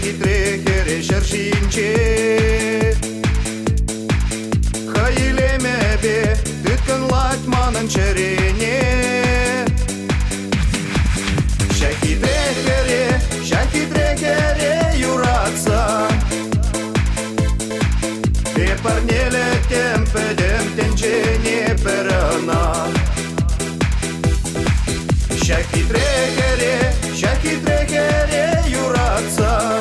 trechere șerșince Hăile mebe Tât când lați man în cerene Șachi trechere iurața Pe parnele tempe dem tencene perana Șachi trechere iurața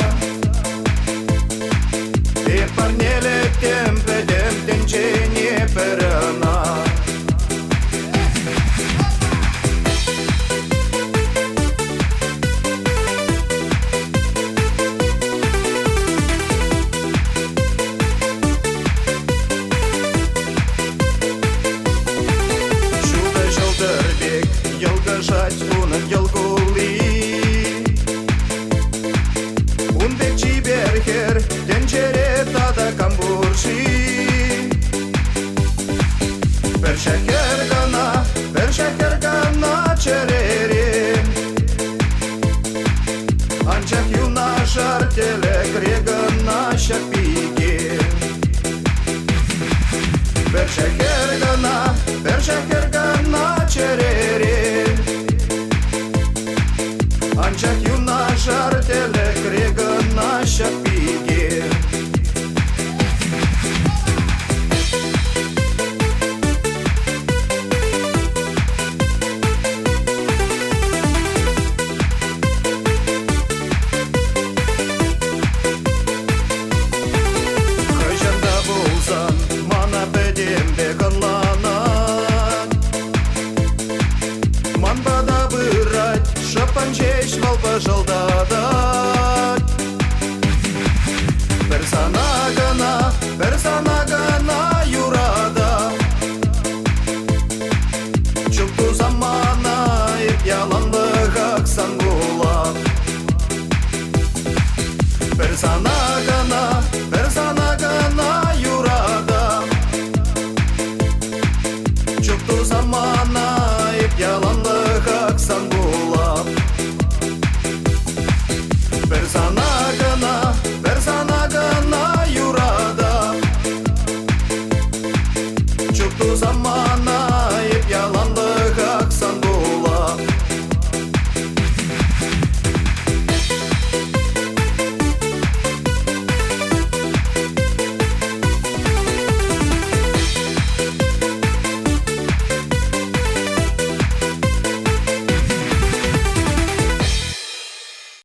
Pe parnele tempe dem tencene perana Елгашать унат елкули Un veci berher Tencere tada camburși Per gana cerere Ancak yuna șartele Cregăna șapige Per gana cerere Ancak yuna șartele Cregăna șapige Hăjanda bulsan Mana bedem de kanlanat Man bada bırать Шапанчеш вал пожалда